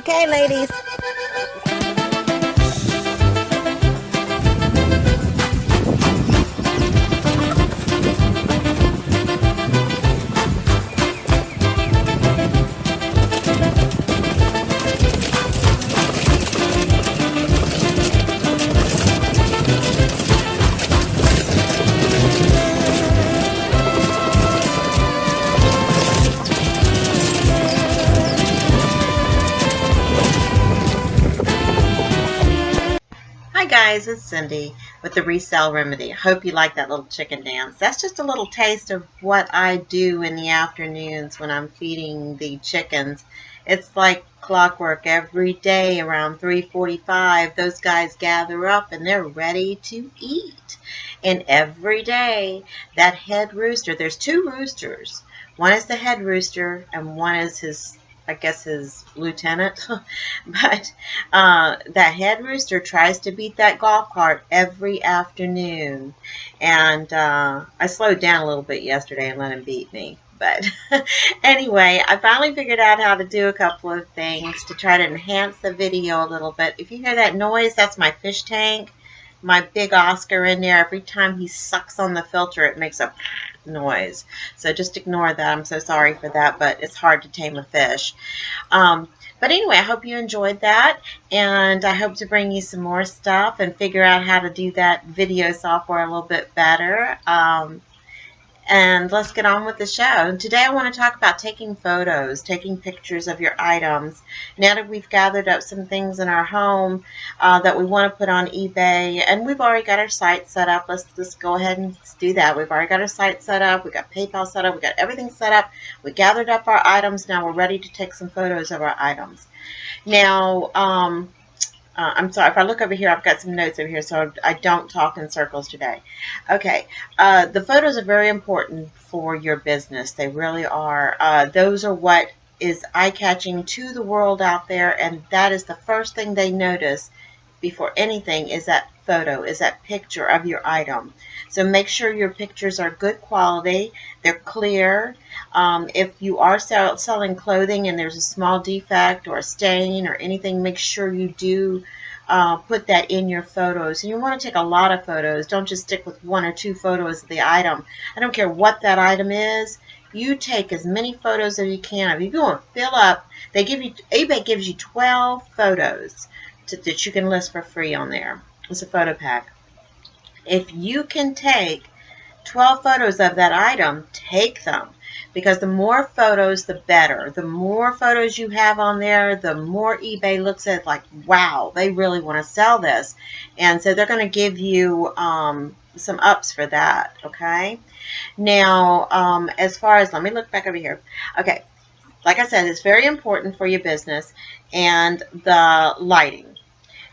Okay, ladies. Hi guys, it's Cindy with the Resell Remedy. I hope you like that little chicken dance. That's just a little taste of what I do in the afternoons when I'm feeding the chickens. It's like clockwork. Every day around 3:45, those guys gather up and they're ready to eat. And every day, that head rooster, there's two roosters. One is the head rooster and one is his, I guess, his lieutenant. But that head rooster tries to beat that golf cart every afternoon. And I slowed down a little bit yesterday and let him beat me. But anyway, I finally figured out how to do a couple of things to try to enhance the video a little bit. If you hear that noise, that's my fish tank. My big Oscar in there. Every time he sucks on the filter, it makes a noise. So just ignore that. I'm so sorry for that, but it's hard to tame a fish. But anyway, I hope you enjoyed that, and I hope to bring you some more stuff and figure out how to do that video software a little bit better. And let's get on with the show. Today I want to talk about taking photos, taking pictures of your items. Now that we've gathered up some things in our home that we want to put on eBay, and we've already got our site set up. Let's just go ahead and do that. We've already got our site set up. We've got PayPal set up. We've got everything set up. We gathered up our items. Now we're ready to take some photos of our items. Now, I'm sorry, if I look over here, I've got some notes over here, so I don't talk in circles today. Okay, the photos are very important for your business. They really are. Those are what is eye-catching to the world out there, and that is the first thing they notice before anything is that photo, is that picture of your item. So make sure your pictures are good quality, they're clear. If you are selling clothing and there's a small defect or a stain or anything, make sure you do put that in your photos. And you want to take a lot of photos. Don't just stick with one or two photos of the item. I don't care what that item is. You take as many photos as you can. If you go and fill up, eBay gives you 12 photos that you can list for free on there. It's a photo pack. If you can take 12 photos of that item, take them. Because the more photos, the better. The more photos you have on there, the more eBay looks at it like, wow, they really want to sell this. And so they're going to give you some ups for that, okay? Now, as far as, let me look back over here. Okay, like I said, it's very important for your business and the lighting.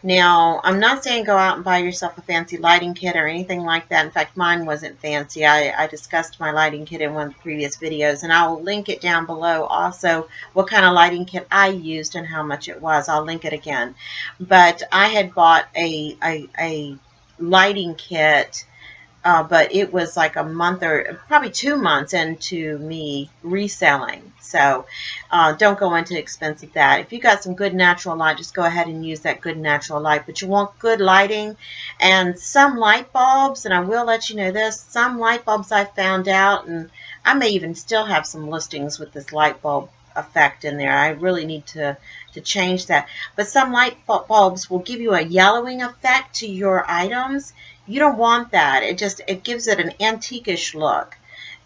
Now, I'm not saying go out and buy yourself a fancy lighting kit or anything like that. In fact, mine wasn't fancy. I discussed my lighting kit in one of the previous videos, and I will link it down below also what kind of lighting kit I used and how much it was. I'll link it again. But I had bought a lighting kit, but it was like a month or probably 2 months into me reselling. So don't go into expensive that. If you got some good natural light, just go ahead and use that good natural light. But you want good lighting and some light bulbs, and I will let you know this, some light bulbs I found out, and I may even still have some listings with this light bulb effect in there. I really need to change that. But some light bulbs will give you a yellowing effect to your items. You don't want that. It gives it an antique-ish look.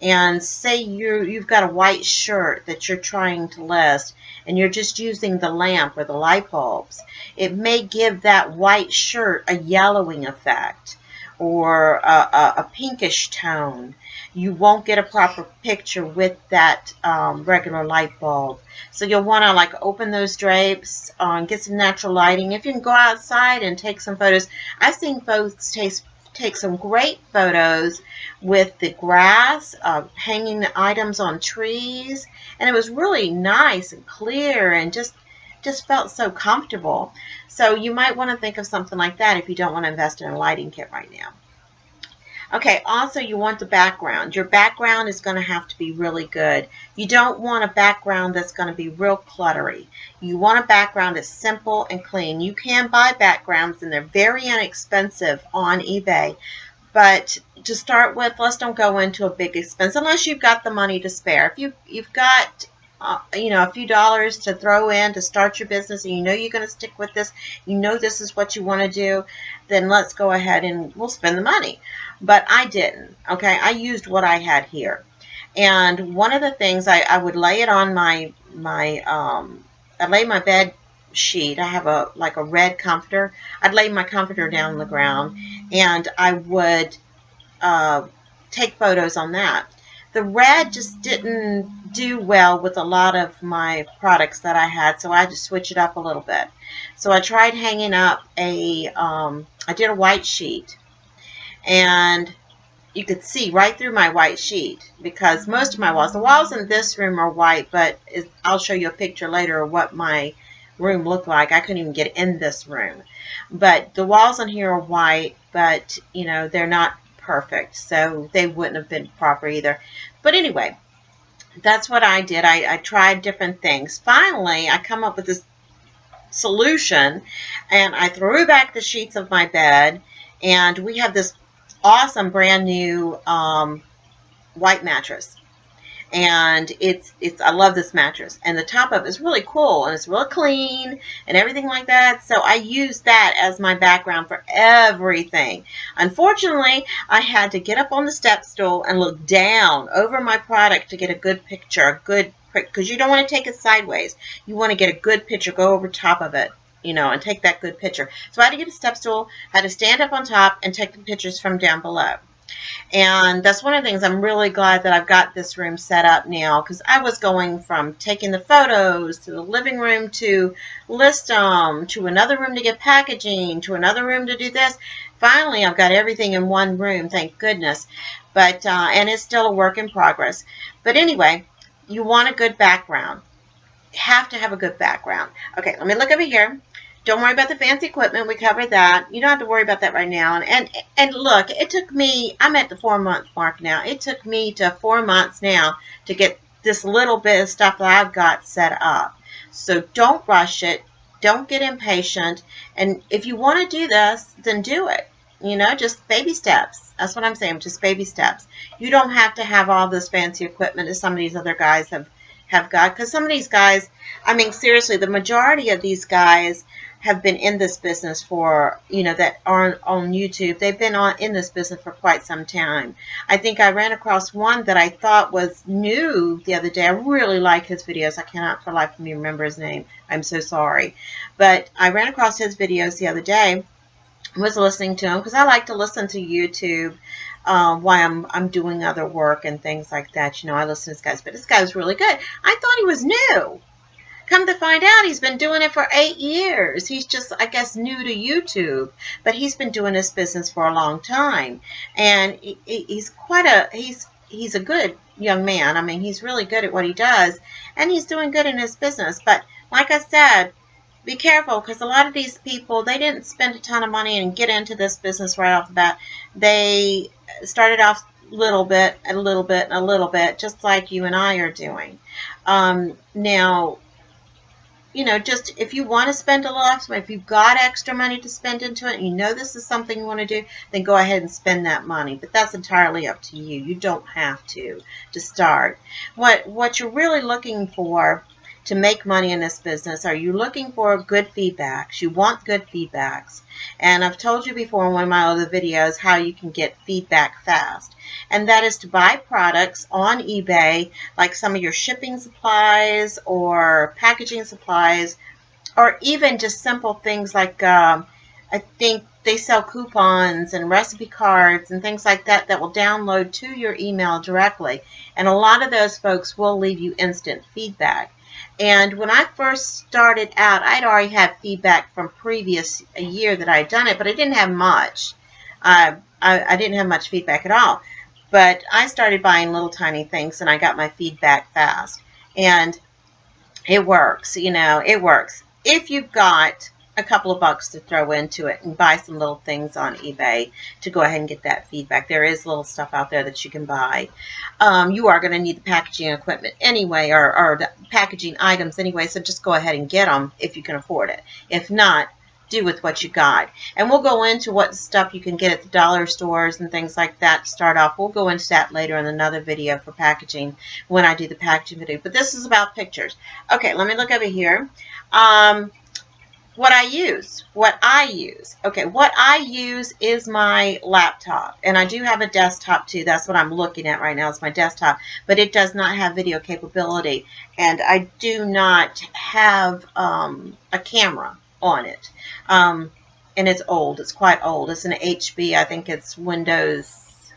And say you've got a white shirt that you're trying to list and you're just using the lamp or the light bulbs. It may give that white shirt a yellowing effect or a pinkish tone. You won't get a proper picture with that regular light bulb. So you'll want to like open those drapes and get some natural lighting. If you can go outside and take some photos. I've seen folks take some great photos with the grass, hanging the items on trees, and it was really nice and clear and just felt so comfortable. So you might want to think of something like that if you don't want to invest in a lighting kit right now. Okay, also you want the background. Your background is going to have to be really good. You don't want a background that's going to be real cluttery. You want a background that's simple and clean. You can buy backgrounds and they're very inexpensive on eBay. But to start with, let's don't go into a big expense unless you've got the money to spare. If you've got a few dollars to throw in to start your business, and you know you're going to stick with this, you know this is what you want to do, then let's go ahead and we'll spend the money. But I didn't. Okay, I used what I had here, and one of the things I would lay it on I lay my bed sheet. I have a red comforter. I'd lay my comforter down on the ground, and I would take photos on that. The red just didn't do well with a lot of my products that I had, so I had to switch it up a little bit. So I tried hanging up I did a white sheet, and you could see right through my white sheet because most of the walls in this room are white, but I'll show you a picture later of what my room looked like. I couldn't even get in this room. But the walls in here are white, but they're not perfect, so they wouldn't have been proper either. But anyway, that's what I did. I tried different things. Finally, I come up with this solution, and I threw back the sheets of my bed, and we have this awesome brand new white mattress. And I love this mattress, and the top of it is really cool, and it's real clean and everything like that. So I used that as my background for everything. Unfortunately, I had to get up on the step stool and look down over my product to get a good picture, because you don't want to take it sideways. You want to get a good picture, go over top of it, and take that good picture. So I had to get a step stool, had to stand up on top and take the pictures from down below. And that's one of the things I'm really glad that I've got this room set up now, because I was going from taking the photos to the living room to list them, to another room to get packaging, to another room to do this. Finally, I've got everything in one room, thank goodness. But and it's still a work in progress. But anyway, you want a good background. You have to have a good background. Okay, let me look over here. Don't worry about the fancy equipment. We covered that. You don't have to worry about that right now. And look, it took me, I'm at the 4-month mark now. It took me to 4 months now to get this little bit of stuff that I've got set up. So don't rush it. Don't get impatient. And if you want to do this, then do it. Just baby steps. That's what I'm saying, just baby steps. You don't have to have all this fancy equipment as some of these other guys have got. Because some of these guys, I mean, seriously, the majority of these guys have been in this business for, that are on YouTube. They've been in this business for quite some time. I think I ran across one that I thought was new the other day. I really like his videos. I cannot for the life of me remember his name. I'm so sorry. But I ran across his videos the other day. Was listening to him because I like to listen to YouTube while I'm doing other work and things like that. I listen to this guy, but this guy was really good. I thought he was new. Come to find out, he's been doing it for 8 years. He's just, I guess, new to YouTube, but he's been doing this business for a long time, and he's a good young man. I mean, he's really good at what he does, and he's doing good in his business. But like I said, be careful, because a lot of these people, they didn't spend a ton of money and get into this business right off the bat. They started off little bit, and a little bit, and a little bit, just like you and I are doing. Now, just if you want to spend a lot, if you've got extra money to spend into it, and this is something you want to do, then go ahead and spend that money. But that's entirely up to you. You don't have to start. What you're really looking for to make money in this business, are you looking for good feedbacks? You want good feedbacks. And I've told you before in one of my other videos how you can get feedback fast. And that is to buy products on eBay, like some of your shipping supplies or packaging supplies, or even just simple things like I think they sell coupons and recipe cards and things like that that will download to your email directly. And a lot of those folks will leave you instant feedback. And when I first started out, I'd already had feedback from a year that I had done it, but I didn't have much. I didn't have much feedback at all. But I started buying little tiny things, and I got my feedback fast. And it works, it works. If you've got a couple of bucks to throw into it and buy some little things on eBay to go ahead and get that feedback. There is little stuff out there that you can buy. You are going to need the packaging equipment anyway, or the packaging items anyway, so just go ahead and get them if you can afford it. If not, do with what you got. And we'll go into what stuff you can get at the dollar stores and things like that to start off. We'll go into that later in another video for packaging when I do the packaging video. But this is about pictures. Okay, let me look over here. What I use. Okay, what I use is my laptop. And I do have a desktop too. That's what I'm looking at right now is my desktop. But it does not have video capability. And I do not have a camera on it. And it's old. It's quite old. It's an HB. I think it's Windows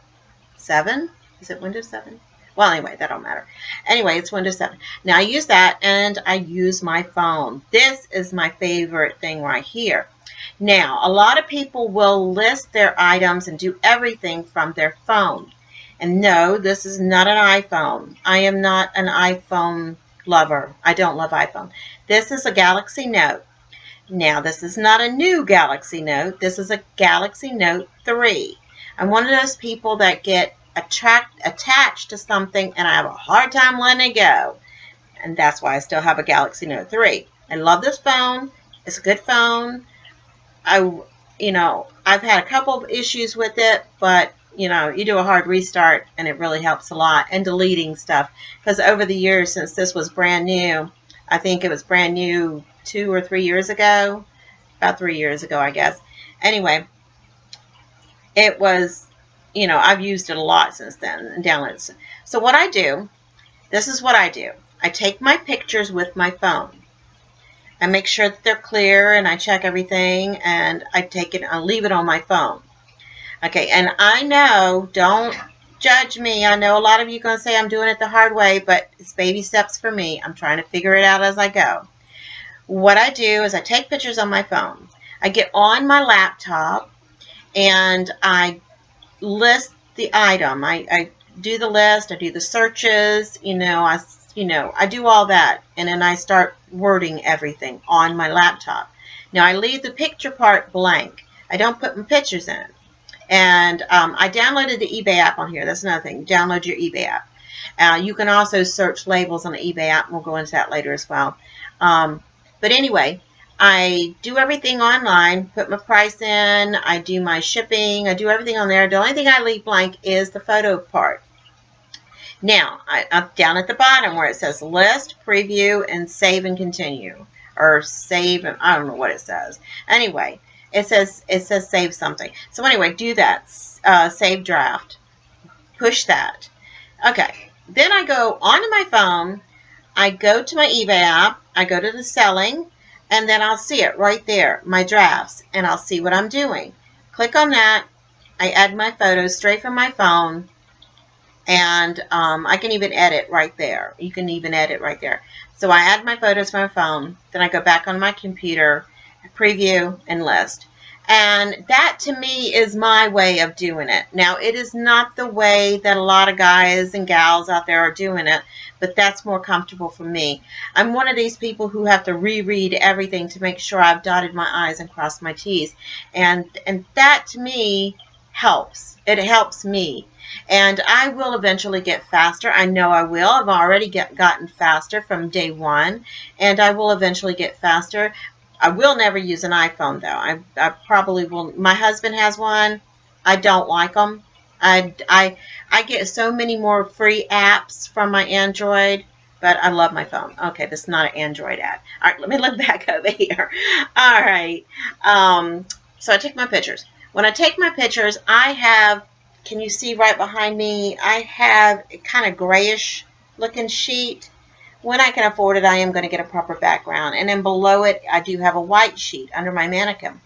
7. Is it Windows 7? Well, anyway, that don't matter. Anyway, it's Windows 7. Now, I use that, and I use my phone. This is my favorite thing right here. Now, a lot of people will list their items and do everything from their phone. And no, this is not an iPhone. I am not an iPhone lover. I don't love iPhone. This is a Galaxy Note. Now, this is not a new Galaxy Note. This is a Galaxy Note 3. I'm one of those people that get attached to something and I have a hard time letting it go. And that's why I still have a Galaxy Note 3. I love this phone. It's a good phone. I've had a couple of issues with it, but you do a hard restart and it really helps a lot. And deleting stuff, because over the years since this was brand new, I think it was brand new 2 or 3 years ago, about 3 years ago, I guess. Anyway, it was, I've used it a lot since then and downloaded. So what I do, this is what I do. I take my pictures with my phone. I make sure that they're clear and I check everything and I leave it on my phone. Okay, and I know, don't judge me. I know a lot of you are going to say I'm doing it the hard way, but it's baby steps for me. I'm trying to figure it out as I go. What I do is I take pictures on my phone. I get on my laptop and I list the item. I do the list. I do the searches. I do all that, and then I start wording everything on my laptop. Now I leave the picture part blank. I don't put my pictures in. And I downloaded the eBay app on here. That's another thing. Download your eBay app. You can also search labels on the eBay app. And we'll go into that later as well. But anyway, I do everything online, put my price in, I do my shipping, I do everything on there. The only thing I leave blank is the photo part. Now, I'm down at the bottom where it says list, preview, and save and continue. Or save, I don't know what it says. Anyway, it says save something. So anyway, do that. Save draft. Push that. Okay. Then I go onto my phone. I go to my eBay app. I go to the selling. And then I'll see it right there, my drafts. And I'll see what I'm doing. Click on that. I add my photos straight from my phone. And I can even edit right there. You can even edit right there. So I add my photos from my phone. Then I go back on my computer, preview, and list. And that, to me, is my way of doing it. Now, it is not the way that a lot of guys and gals out there are doing it, but that's more comfortable for me. I'm one of these people who have to reread everything to make sure I've dotted my I's and crossed my T's. And that, to me, helps. It helps me. And I will eventually get faster. I know I will. I've already gotten faster from day one, and I will eventually get faster. I will never use an iPhone, though. I probably will. My husband has one. I don't like them. I get so many more free apps from my Android, but I love my phone. Okay, this is not an Android ad. All right, let me look back over here. All right. So I take my pictures. When I take my pictures, I have, can you see right behind me, I have a kind of grayish looking sheet. When I can afford it, I am going to get a proper background. And then below it, I do have a white sheet under my mannequin.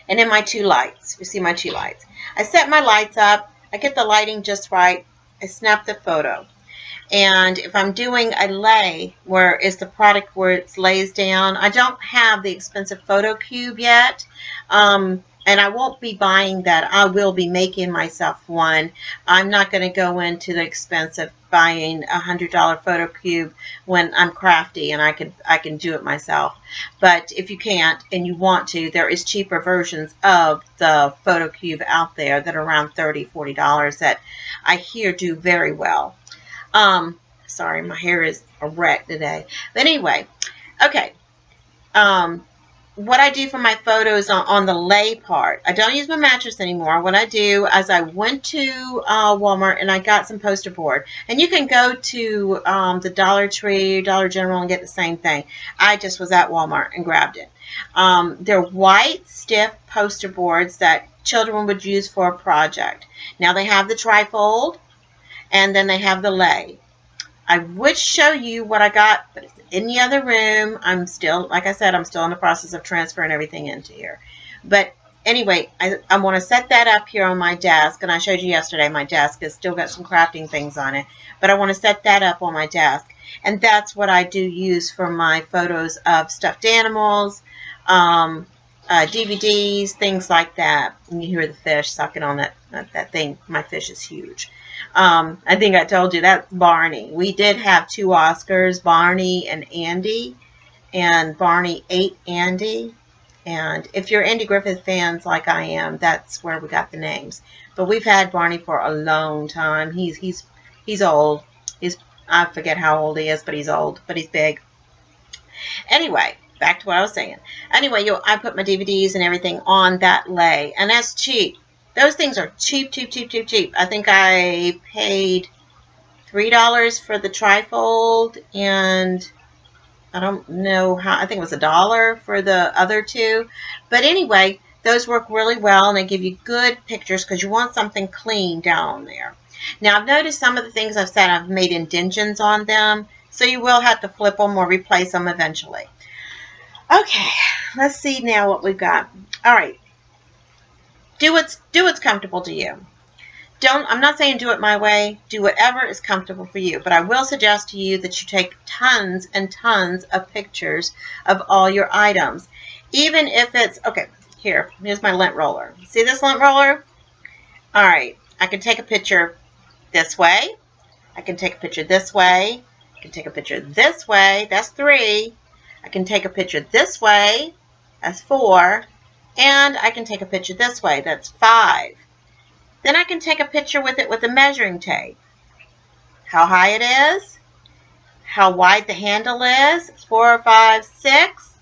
And then my two lights. You see my two lights. I set my lights up. I get the lighting just right. I snap the photo. And if I'm doing a lay, where is the product where it lays down, I don't have the expensive photo cube yet. And I won't be buying that. I will be making myself one. I'm not going to go into the expensive buying a $100 photo cube when I'm crafty and I can do it myself. But if you can't and you want to, there is cheaper versions of the photo cube out there that are around $30, $40 that I hear do very well. Sorry, my hair is a wreck today. But anyway, okay. What I do for my photos on the lay part, I don't use my mattress anymore. What I do is I went to Walmart and I got some poster board. And you can go to the Dollar Tree, Dollar General and get the same thing. I just was at Walmart and grabbed it. They're white, stiff poster boards that children would use for a project. Now they have the trifold and then they have the lay. I would show you what I got, but it's in the other room. I'm still, like I said, I'm still in the process of transferring everything into here. But anyway, I want to set that up here on my desk. And I showed you yesterday, my desk has still got some crafting things on it. But I want to set that up on my desk. And that's what I do use for my photos of stuffed animals, DVDs, things like that. And you hear the fish sucking on that thing. My fish is huge. I think I told you that's Barney. We did have 2 Oscars, Barney and Andy, and Barney ate Andy. And if you're Andy Griffith fans like I am, that's where we got the names. But we've had Barney for a long time. He's old. I forget how old he is, but he's old, but he's big. Anyway, back to what I was saying. Anyway, I put my DVDs and everything on that lay, and that's cheap. Those things are cheap, cheap, cheap, cheap, cheap. I think I paid $3 for the trifold, and I don't know how, I think it was $1 for the other 2. But anyway, those work really well, and they give you good pictures because you want something clean down there. Now, I've noticed some of the things I've said, I've made indentions on them, so you will have to flip them or replace them eventually. Okay, let's see now what we've got. All right. Do what's comfortable to you. I'm not saying do it my way. Do whatever is comfortable for you. But I will suggest to you that you take tons and tons of pictures of all your items. Even if it's, okay, here's my lint roller. See this lint roller? All right, I can take a picture this way. I can take a picture this way. I can take a picture this way. That's 3. I can take a picture this way. That's 4. And I can take a picture this way. That's 5. Then I can take a picture with it with a measuring tape. How high it is. How wide the handle is. It's 4 or 5, 6.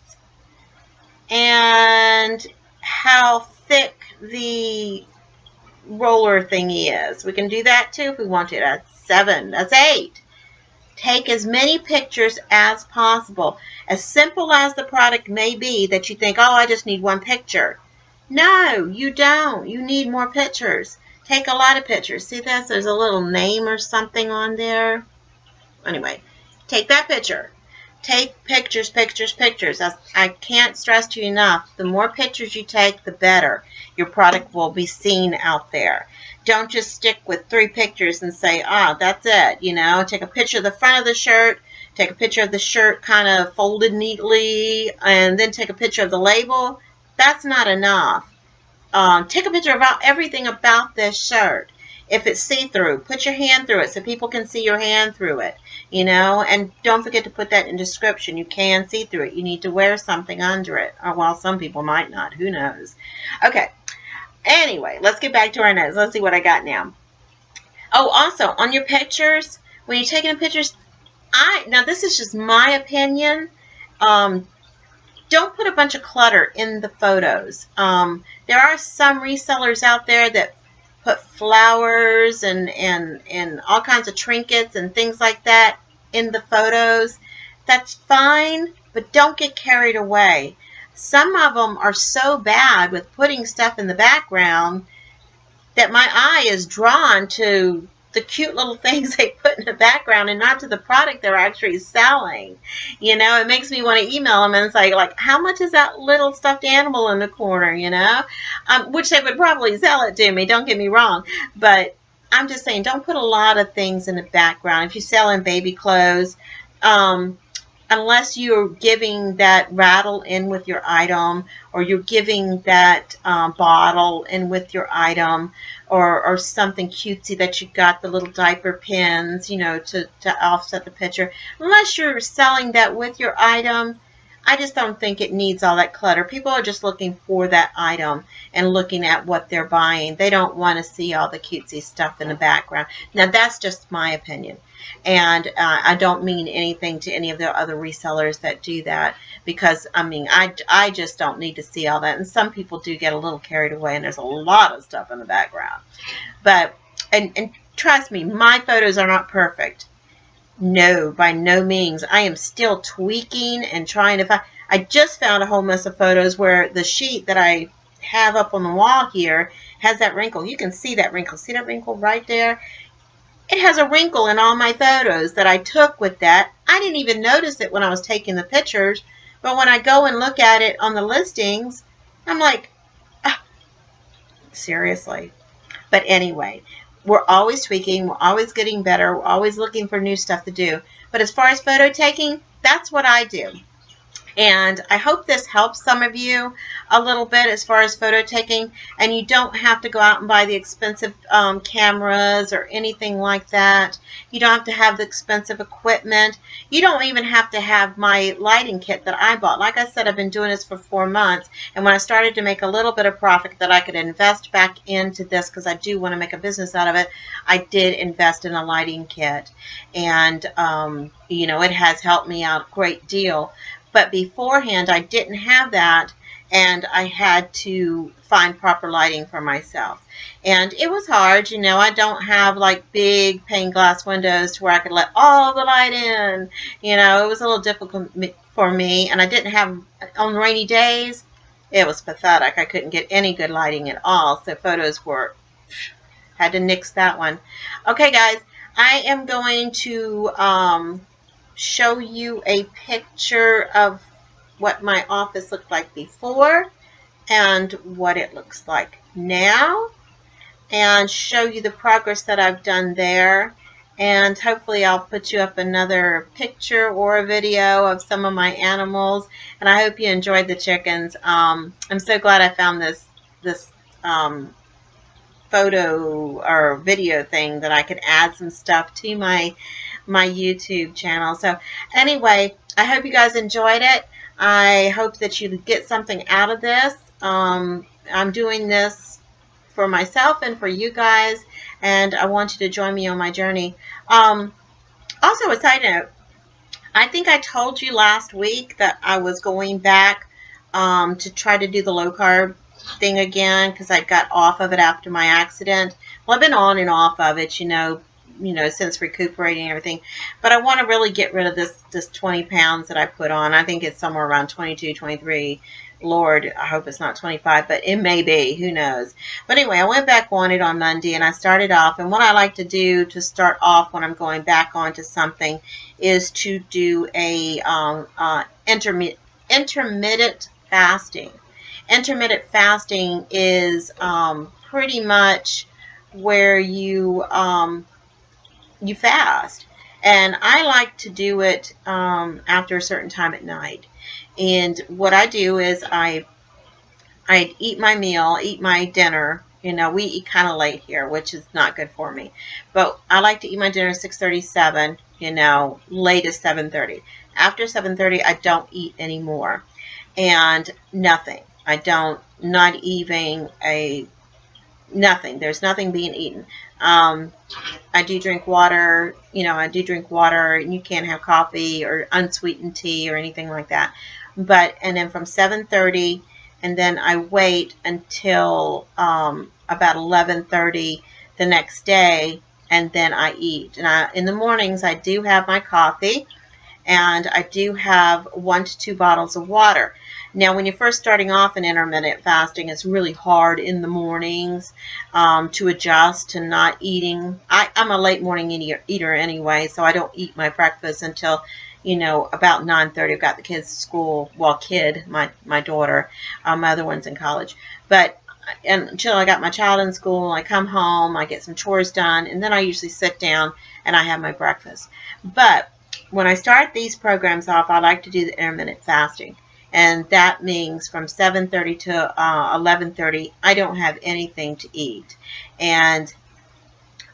And how thick the roller thingy is. We can do that too if we want to. That's 7. That's 8. Take as many pictures as possible. As simple as the product may be that you think, oh, I just need 1 picture. No, you don't. You need more pictures. Take a lot of pictures. See this? There's a little name or something on there. Anyway, take that picture. Take pictures, pictures, pictures. I can't stress to you enough. The more pictures you take, the better. Your product will be seen out there. Don't just stick with 3 pictures and say, that's it. You know, take a picture of the front of the shirt, take a picture of the shirt kind of folded neatly, and then take a picture of the label. That's not enough. Take a picture of everything about this shirt. If it's see-through, put your hand through it so people can see your hand through it, you know, and don't forget to put that in description. You can see through it. You need to wear something under it. Or, well, some people might not. Who knows? Okay. Anyway, let's get back to our notes. Let's see what I got now. Oh, also, on your pictures, when you're taking pictures, now this is just my opinion, don't put a bunch of clutter in the photos. There are some resellers out there that put flowers and all kinds of trinkets and things like that in the photos. That's fine, but don't get carried away. Some of them are so bad with putting stuff in the background that my eye is drawn to the cute little things they put in the background and not to the product they're actually selling. You know, it makes me want to email them and say, like, how much is that little stuffed animal in the corner, you know? Which they would probably sell it to me, don't get me wrong. But I'm just saying, don't put a lot of things in the background. If you're selling baby clothes, unless you're giving that rattle in with your item, or you're giving that bottle in with your item, or something cutesy that you got, the little diaper pins, you know, to offset the picture. Unless you're selling that with your item, I just don't think it needs all that clutter. People are just looking for that item and looking at what they're buying. They don't want to see all the cutesy stuff in the background. Now, that's just my opinion. And I don't mean anything to any of the other resellers that do that, because, I mean, I just don't need to see all that. And some people do get a little carried away, and there's a lot of stuff in the background. But, and trust me, my photos are not perfect. No, by no means. I am still tweaking and trying to find. I just found a whole mess of photos where the sheet that I have up on the wall here has that wrinkle. You can see that wrinkle. See that wrinkle right there? It has a wrinkle in all my photos that I took with that. I didn't even notice it when I was taking the pictures, but when I go and look at it on the listings, I'm like, ah, seriously. But anyway, we're always tweaking, we're always getting better, we're always looking for new stuff to do. But as far as photo taking, that's what I do. And I hope this helps some of you a little bit as far as photo taking. And you don't have to go out and buy the expensive cameras or anything like that. You don't have to have the expensive equipment. You don't even have to have my lighting kit that I bought. Like I said, I've been doing this for 4 months. And when I started to make a little bit of profit that I could invest back into this, because I do want to make a business out of it, I did invest in a lighting kit. And, you know, it has helped me out a great deal. But beforehand, I didn't have that, and I had to find proper lighting for myself. And it was hard, you know. I don't have like big pane glass windows to where I could let all the light in. You know, it was a little difficult for me, and I didn't have, on rainy days, it was pathetic. I couldn't get any good lighting at all, so photos were, had to nix that one. Okay, guys, I am going to show you a picture of what my office looked like before and what it looks like now, and show you the progress that I've done there. And hopefully I'll put you up another picture or a video of some of my animals. And I hope you enjoyed the chickens. I'm so glad I found this photo or video thing that I could add some stuff to my YouTube channel. So anyway, I hope you guys enjoyed it. I hope that you get something out of this. I'm doing this for myself and for you guys, and I want you to join me on my journey. Also, a side note, I think I told you last week that I was going back to try to do the low carb thing again, because I got off of it after my accident. Well, I've been on and off of it, you know, since recuperating and everything. But I want to really get rid of this 20 pounds that I put on. I think it's somewhere around 22, 23. Lord, I hope it's not 25, but it may be. Who knows? But anyway, I went back on it on Monday, and I started off. And what I like to do to start off when I'm going back onto something is to do a intermittent fasting. Intermittent fasting is pretty much where you fast, and I like to do it after a certain time at night. And what I do is I eat my meal, eat my dinner. You know, we eat kind of late here, which is not good for me. But I like to eat my dinner at 6:37. You know, latest 7:30. After 7:30, I don't eat anymore, and nothing. I don't, not even nothing. There's nothing being eaten. I do drink water, you know, and you can't have coffee or unsweetened tea or anything like that. But, and then from 7:30, and then I wait until about 11:30 the next day, and then I eat. And in the mornings, I do have my coffee, and I do have 1 to 2 bottles of water. Now, when you're first starting off in intermittent fasting, it's really hard in the mornings to adjust to not eating. I'm a late morning eater anyway, so I don't eat my breakfast until, you know, about 9:30. I've got the kids to school. Well, my daughter. My other one's in college. But until I got my child in school, I come home, I get some chores done, and then I usually sit down and I have my breakfast. But when I start these programs off, I like to do the intermittent fasting. And that means from 7:30 to 11:30, I don't have anything to eat. And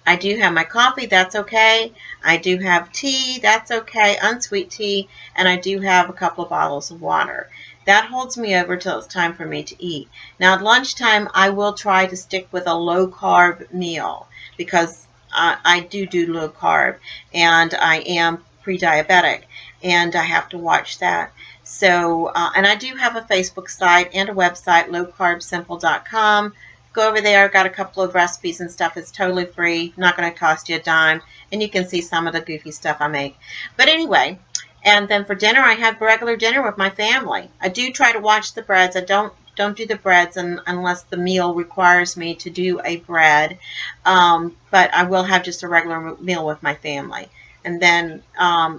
I do have my coffee, that's okay. I do have tea, that's okay, unsweet tea. And I do have a couple of bottles of water. That holds me over till it's time for me to eat. Now at lunchtime, I will try to stick with a low-carb meal because I do low carb, and I am pre-diabetic, and I have to watch that. So, and I do have a Facebook site and a website, lowcarbsimple.com. Go over there. I've got a couple of recipes and stuff. It's totally free, not going to cost you a dime, and you can see some of the goofy stuff I make. But anyway, and then for dinner, I have regular dinner with my family. I do try to watch the breads. I don't do the breads unless the meal requires me to do a bread. But I will have just a regular meal with my family. And then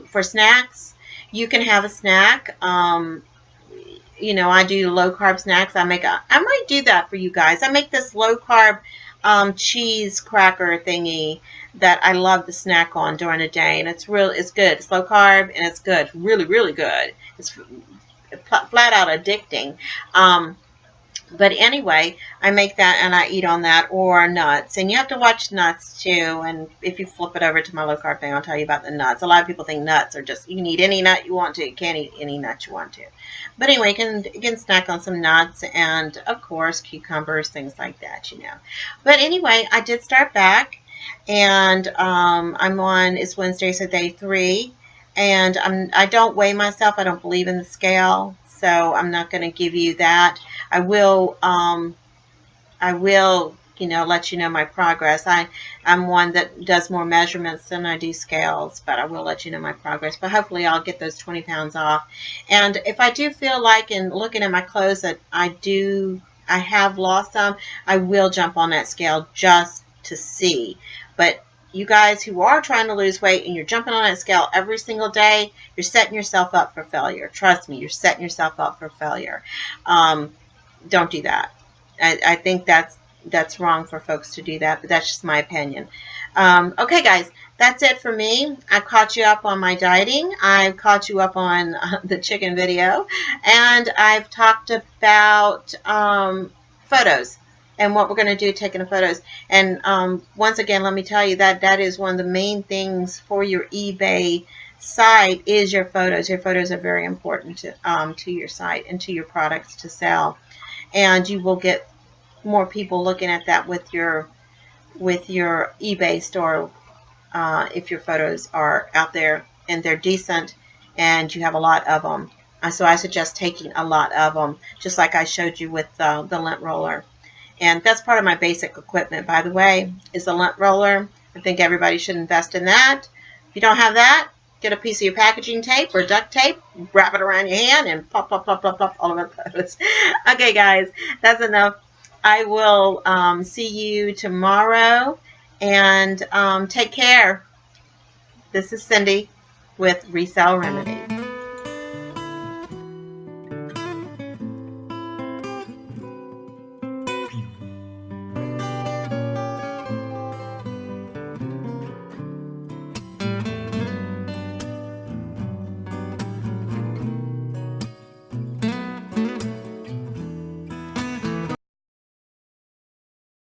for snacks, you can have a snack. You know, I do low carb snacks. I might do that for you guys. I make this low carb cheese cracker thingy that I love to snack on during the day, and it's good. It's low carb and it's good, really, really good. It's flat out addicting. But anyway, I make that and I eat on that, or nuts. And you have to watch nuts too. And if you flip it over to my low carb thing, I'll tell you about the nuts. A lot of people think nuts are just, you can eat any nut you want to. You can't eat any nut you want to. But anyway, you can snack on some nuts and, of course, cucumbers, things like that, you know. But anyway, I did start back. And I'm on, it's Wednesday, so day 3. And I don't weigh myself. I don't believe in the scale. So I'm not going to give you that. I will, you know, let you know my progress. I'm one that does more measurements than I do scales, but I will let you know my progress. But hopefully I'll get those 20 pounds off. And if I do feel like, in looking at my clothes, that I have lost some, I will jump on that scale just to see. But you guys who are trying to lose weight and you're jumping on that scale every single day, you're setting yourself up for failure. Trust me, you're setting yourself up for failure. Don't do that. I think that's wrong for folks to do that, but that's just my opinion. Okay, guys, that's it for me. I've caught you up on my dieting. I've caught you up on the chicken video, and I've talked about photos and what we're going to do taking the photos. And once again, let me tell you that is one of the main things for your eBay site is your photos. Your photos are very important to your site and to your products to sell. And you will get more people looking at that with your eBay store if your photos are out there and they're decent and you have a lot of them. So I suggest taking a lot of them, just like I showed you with the lint roller. And that's part of my basic equipment, by the way, is the lint roller. I think everybody should invest in that. If you don't have that, get a piece of your packaging tape or duct tape, wrap it around your hand, and pop, pop, pop, pop, pop all over the photos. Okay, guys, that's enough. I will see you tomorrow, and take care. This is Cindy with Resale Remedies.